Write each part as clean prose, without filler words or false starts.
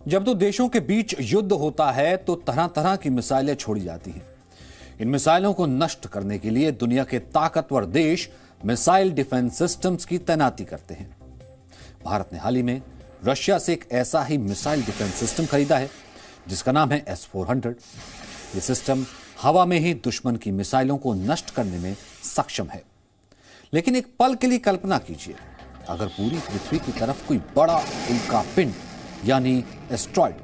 जब दो देशों के बीच युद्ध होता है तो तरह तरह की मिसाइलें छोड़ी जाती हैं। इन मिसाइलों को नष्ट करने के लिए दुनिया के ताकतवर देश मिसाइल डिफेंस सिस्टम्स की तैनाती करते हैं। भारत ने हाल ही में रशिया से एक ऐसा ही मिसाइल डिफेंस सिस्टम खरीदा है जिसका नाम है S-400। यह सिस्टम हवा में ही दुश्मन की मिसाइलों को नष्ट करने में सक्षम है। लेकिन एक पल के लिए कल्पना कीजिए, अगर पूरी पृथ्वी की तरफ कोई बड़ा उल्कापिंड यानी एस्ट्रॉइड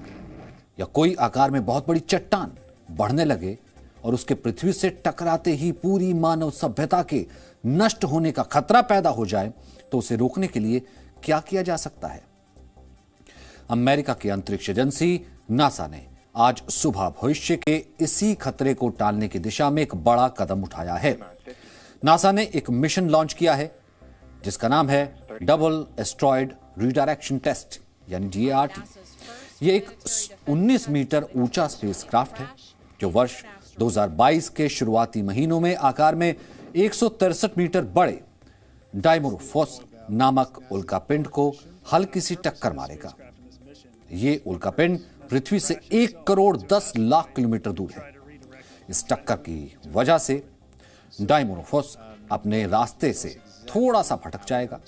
या कोई आकार में बहुत बड़ी चट्टान बढ़ने लगे और उसके पृथ्वी से टकराते ही पूरी मानव सभ्यता के नष्ट होने का खतरा पैदा हो जाए, तो उसे रोकने के लिए क्या किया जा सकता है? अमेरिका की अंतरिक्ष एजेंसी नासा ने आज सुबह भविष्य के इसी खतरे को टालने की दिशा में एक बड़ा कदम उठाया है। नासा ने एक मिशन लॉन्च किया है जिसका नाम है डबल एस्ट्रॉइड रिडायरेक्शन टेस्ट यानी DART। यह एक 19 मीटर ऊंचा स्पेसक्राफ्ट है जो वर्ष 2022 के शुरुआती महीनों में आकार में 163 मीटर बड़े डाइमोरोफोस नामक उल्कापिंड को हल्की सी टक्कर मारेगा। यह उल्कापिंड पृथ्वी से 1 करोड़ 10 लाख किलोमीटर दूर है। इस टक्कर की वजह से डाइमोरोफोस अपने रास्ते से थोड़ा सा भटक जाएगा।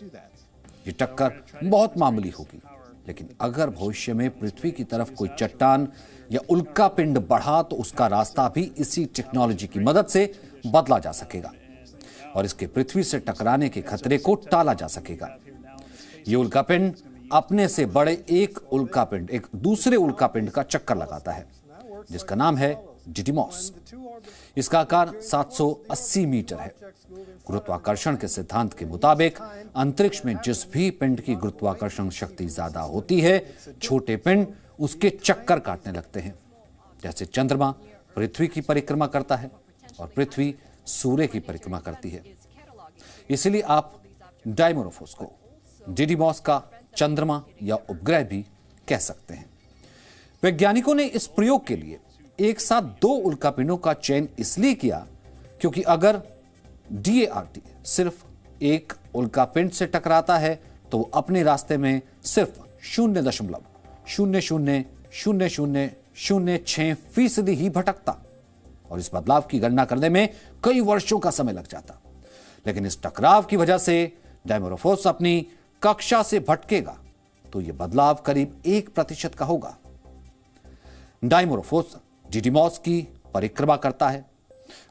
यह टक्कर बहुत मामूली होगी, लेकिन अगर भविष्य में पृथ्वी की तरफ कोई चट्टान या उल्कापिंड बढ़ा तो उसका रास्ता भी इसी टेक्नोलॉजी की मदद से बदला जा सकेगा और इसके पृथ्वी से टकराने के खतरे को टाला जा सकेगा। यह उल्कापिंड अपने से बड़े एक दूसरे उल्कापिंड का चक्कर लगाता है जिसका नाम है डिडिमॉस। इसका आकार 780 मीटर है। गुरुत्वाकर्षण के सिद्धांत के मुताबिक अंतरिक्ष में जिस भी पिंड की गुरुत्वाकर्षण शक्ति ज्यादा होती है, छोटे पिंड उसके चक्कर काटने लगते हैं। जैसे चंद्रमा पृथ्वी की परिक्रमा करता है और पृथ्वी सूर्य की परिक्रमा करती है। इसलिए आप डाइमोरोफोस को डिडिमॉस का चंद्रमा या उपग्रह भी कह सकते हैं। वैज्ञानिकों ने इस प्रयोग के लिए एक साथ 2 उल्कापिंडों का चयन इसलिए किया क्योंकि अगर DART सिर्फ एक उल्कापिंड से टकराता है तो वो अपने रास्ते में सिर्फ 0.000006% ही भटकता और इस बदलाव की गणना करने में कई वर्षों का समय लग जाता। लेकिन इस टकराव की वजह से डाइमोरोफोस अपनी कक्षा से भटकेगा तो यह बदलाव करीब 1% का होगा। डाइमोरोफोस डिडिमॉस की परिक्रमा करता है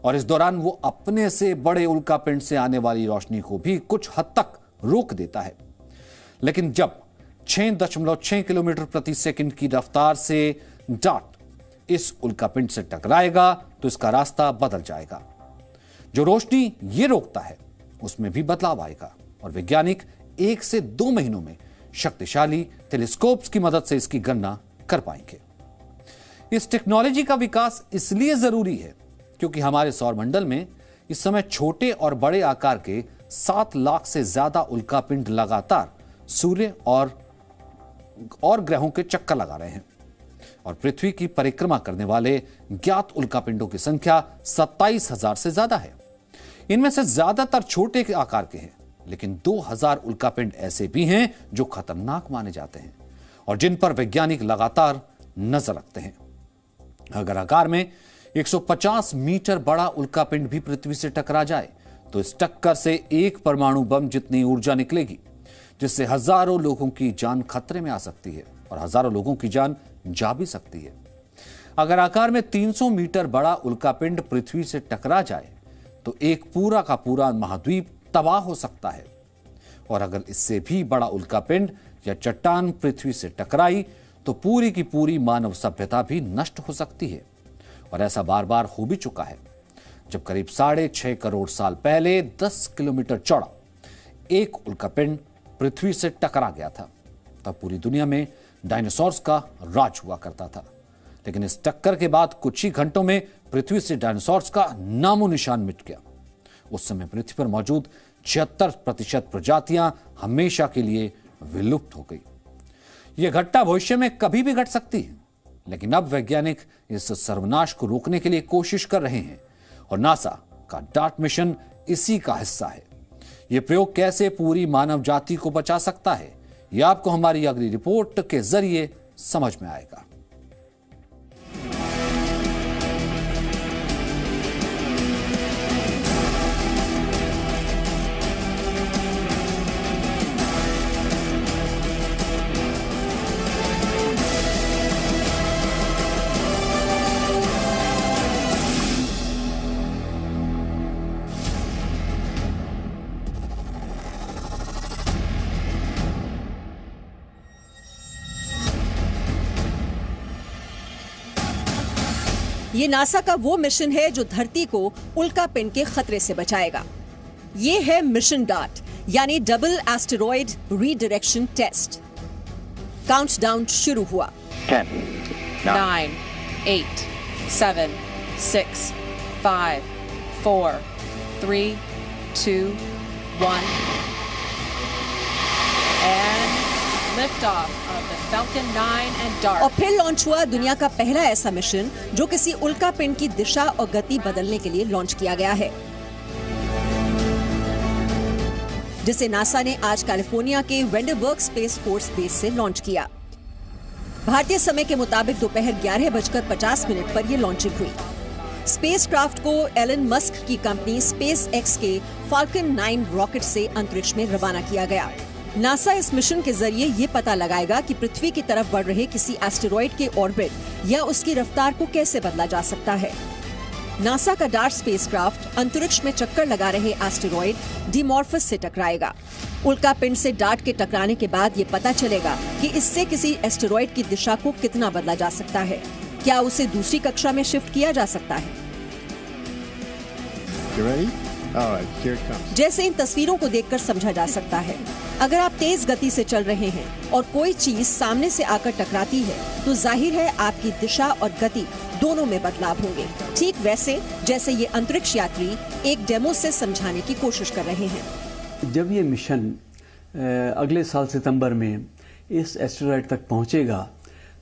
और इस दौरान वो अपने से बड़े उल्कापिंड से आने वाली रोशनी को भी कुछ हद तक रोक देता है। लेकिन जब 6.6 किलोमीटर प्रति सेकंड की रफ्तार से डार्ट इस उल्कापिंड से टकराएगा तो इसका रास्ता बदल जाएगा। जो रोशनी ये रोकता है उसमें भी बदलाव आएगा और वैज्ञानिक 1 से 2 महीनों में शक्तिशाली टेलीस्कोप्स की मदद से इसकी गणना कर पाएंगे। इस टेक्नोलॉजी का विकास इसलिए जरूरी है क्योंकि हमारे सौरमंडल में इस समय छोटे और बड़े आकार के 7 लाख से ज्यादा उल्कापिंड लगातार सूर्य और ग्रहों के चक्कर लगा रहे हैं और पृथ्वी की परिक्रमा करने वाले ज्ञात उल्कापिंडों की संख्या 27,000 से ज्यादा है। इनमें से ज्यादातर छोटे के आकार के हैं, लेकिन 2000 उल्कापिंड ऐसे भी हैं जो खतरनाक माने जाते हैं और जिन पर वैज्ञानिक लगातार नजर रखते हैं। अगर आकार में 150 मीटर बड़ा उल्कापिंड भी पृथ्वी से टकरा जाए तो इस टक्कर से एक परमाणु बम जितनी ऊर्जा निकलेगी जिससे हजारों लोगों की जान खतरे में आ सकती है और हजारों लोगों की जान जा भी सकती है। अगर आकार में 300 मीटर बड़ा उल्कापिंड पृथ्वी से टकरा जाए तो एक पूरा का पूरा महाद्वीप तबाह हो सकता है और अगर इससे भी बड़ा उल्कापिंड या चट्टान पृथ्वी से टकराई तो पूरी की पूरी मानव सभ्यता भी नष्ट हो सकती है और ऐसा बार बार हो भी चुका है। जब करीब 6.5 करोड़ साल पहले 10 किलोमीटर चौड़ा एक उल्कापिंड पृथ्वी से टकरा गया था, तब पूरी दुनिया में डायनासोर्स का राज हुआ करता था। लेकिन इस टक्कर के बाद कुछ ही घंटों में पृथ्वी से डायनासोर्स का नामो निशान मिट गया। उस समय पृथ्वी पर मौजूद 76% प्रजातियां हमेशा के लिए विलुप्त हो गई। यह घटना भविष्य में कभी भी घट सकती है, लेकिन अब वैज्ञानिक इस सर्वनाश को रोकने के लिए कोशिश कर रहे हैं और नासा का डार्ट मिशन इसी का हिस्सा है। यह प्रयोग कैसे पूरी मानव जाति को बचा सकता है, यह आपको हमारी अगली रिपोर्ट के जरिए समझ में आएगा। ये नासा का वो मिशन है जो धरती को उल्कापिंड के खतरे से बचाएगा। ये है मिशन डार्ट, यानी double asteroid redirection test. Countdown शुरू हुआ। 10, 9, 8, 7, 6, 5, 4, 3, 2, 1, and liftoff of the Falcon 9 and DART. और फिर लॉन्च हुआ दुनिया का पहला ऐसा मिशन जो किसी उल्कापिंड की दिशा और गति बदलने के लिए लॉन्च किया गया है, जिसे नासा ने आज कैलिफोर्निया के वेंडरबर्ग स्पेस फोर्स बेस से लॉन्च किया। भारतीय समय के मुताबिक दोपहर 11:50 पर यह लॉन्चिंग हुई। स्पेसक्राफ्ट को एलन मस्क की कंपनी स्पेस एक्स के फाल्कन 9 रॉकेट से अंतरिक्ष में रवाना किया गया। नासा इस मिशन के जरिए ये पता लगाएगा कि पृथ्वी की तरफ बढ़ रहे किसी एस्टेरॉयड के ऑर्बिट या उसकी रफ्तार को कैसे बदला जा सकता है। नासा का डार्ट स्पेसक्राफ्ट अंतरिक्ष में चक्कर लगा रहे एस्टेरॉयड डिमॉर्फस से टकराएगा। उल्कापिंड से डार्ट के टकराने के बाद ये पता चलेगा कि इससे किसी एस्टेरॉयड की दिशा को कितना बदला जा सकता है। क्या उसे दूसरी कक्षा में शिफ्ट किया जा सकता है? जैसे इन तस्वीरों को देखकर समझा जा सकता है, अगर आप तेज गति से चल रहे हैं और कोई चीज सामने से आकर टकराती है तो जाहिर है आपकी दिशा और गति दोनों में बदलाव होंगे। ठीक वैसे जैसे ये अंतरिक्ष यात्री एक डेमो से समझाने की कोशिश कर रहे हैं। जब ये मिशन अगले साल सितंबर में इस एस्टेरॉयड तक पहुंचेगा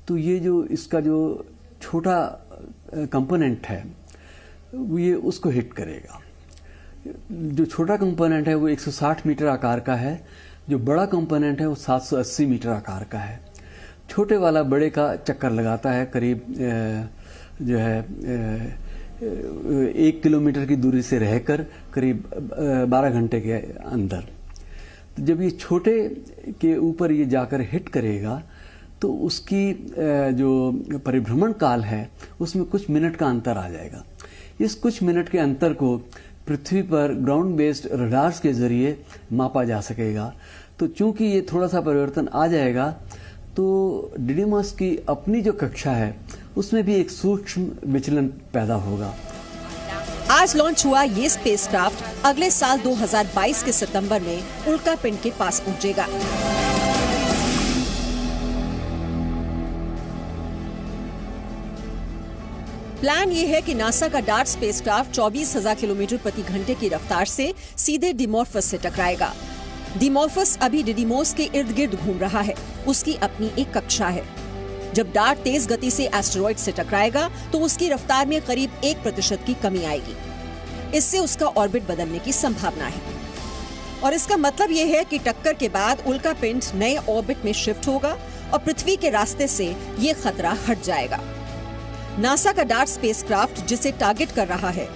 तो ये जो इसका जो छोटा कंपोनेंट है ये उसको हिट करेगा। जो छोटा कंपोनेंट है वो 160 मीटर आकार का है, जो बड़ा कंपोनेंट है वो 780 मीटर आकार का है। छोटे वाला बड़े का चक्कर लगाता है करीब जो है 1 किलोमीटर की दूरी से रहकर करीब 12 घंटे के अंदर। तो जब ये छोटे के ऊपर ये जाकर हिट करेगा तो उसकी जो परिभ्रमण काल है उसमें कुछ मिनट का अंतर आ जाएगा। इस कुछ मिनट के अंतर को पृथ्वी पर ग्राउंड बेस्ड रडार्स के जरिए मापा जा सकेगा। तो चूंकि ये थोड़ा सा परिवर्तन आ जाएगा तो डिडिमस की अपनी जो कक्षा है उसमें भी एक सूक्ष्म विचलन पैदा होगा। आज लॉन्च हुआ ये स्पेसक्राफ्ट अगले साल 2022 के सितंबर में उल्कापिंड के पास पहुंचेगा। प्लान ये है कि नासा का डार्ट स्पेसक्राफ्ट 24,000 किलोमीटर प्रति घंटे की रफ्तार से सीधे डिमॉर्फस से टकराएगा। डिमॉर्फस अभी डिडिमोस के इर्द गिर्द घूम रहा है, उसकी अपनी एक कक्षा है। जब डार्ट तेज गति से एस्टेरॉयड से टकराएगा तो उसकी रफ्तार में करीब 1% की कमी आएगी। इससे उसका ऑर्बिट बदलने की संभावना है और इसका मतलब यह है कि टक्कर के बाद उल्कापिंड नए ऑर्बिट में शिफ्ट होगा और पृथ्वी के रास्ते से ये खतरा हट जाएगा। नासा का डार्ट स्पेसक्राफ्ट जिसे टारगेट कर रहा है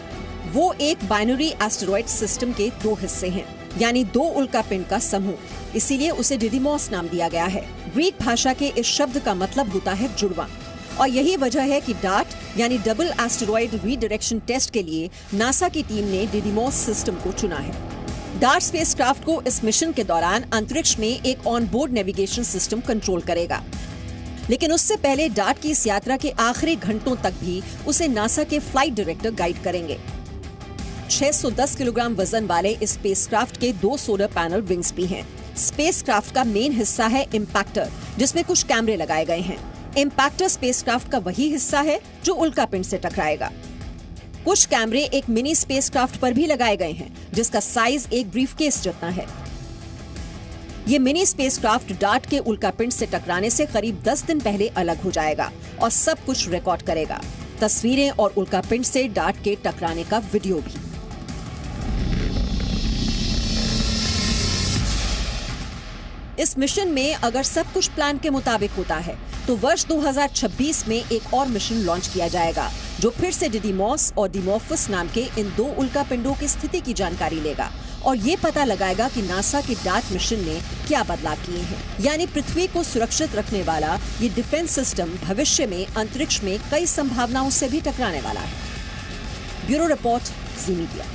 वो एक बाइनरी एस्टेरॉयड सिस्टम के 2 हिस्से हैं, यानी 2 उल्कापिंड का समूह। इसीलिए उसे डिडिमॉस नाम दिया गया है। ग्रीक भाषा के इस शब्द का मतलब होता है जुड़वा और यही वजह है कि डार्ट यानी डबल एस्टेरॉयड रीडायरेक्शन टेस्ट के लिए नासा की टीम ने डिडिमॉस सिस्टम को चुना है। डार्ट स्पेसक्राफ्ट को इस मिशन के दौरान अंतरिक्ष में एक on board navigation system control करेगा, लेकिन उससे पहले डार्ट की इस यात्रा के आखिरी घंटों तक भी उसे नासा के फ्लाइट डायरेक्टर गाइड करेंगे। 610 किलोग्राम वजन वाले इस स्पेसक्राफ्ट के 2 सोलर पैनल विंग्स भी हैं। स्पेसक्राफ्ट का मेन हिस्सा है इम्पैक्टर, जिसमें कुछ कैमरे लगाए गए हैं। इम्पैक्टर स्पेसक्राफ्ट का वही हिस्सा है जो उल्कापिंड से टकराएगा। कुछ कैमरे एक मिनी स्पेसक्राफ्ट पर भी लगाए गए हैं, जिसका साइज एक ब्रीफकेस जितना है। ये मिनी स्पेसक्राफ्ट डार्ट के उल्कापिंड से टकराने से करीब 10 दिन पहले अलग हो जाएगा और सब कुछ रिकॉर्ड करेगा, तस्वीरें और उल्कापिंड से डार्ट के टकराने का वीडियो भी। इस मिशन में अगर सब कुछ प्लान के मुताबिक होता है तो वर्ष 2026 में एक और मिशन लॉन्च किया जाएगा जो फिर से डिडीमॉस और डिमॉर्फस नाम के इन 2 उल्कापिंडों की स्थिति की जानकारी लेगा और ये पता लगाएगा कि नासा के डार्ट मिशन ने क्या बदलाव किए हैं। यानी पृथ्वी को सुरक्षित रखने वाला ये डिफेंस सिस्टम भविष्य में अंतरिक्ष में कई संभावनाओं से भी टकराने वाला है। Bureau report, ji media.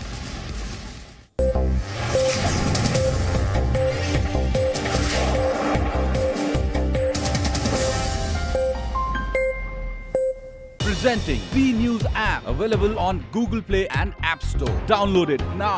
Presenting B News app, available on Google Play and App Store. Download it now.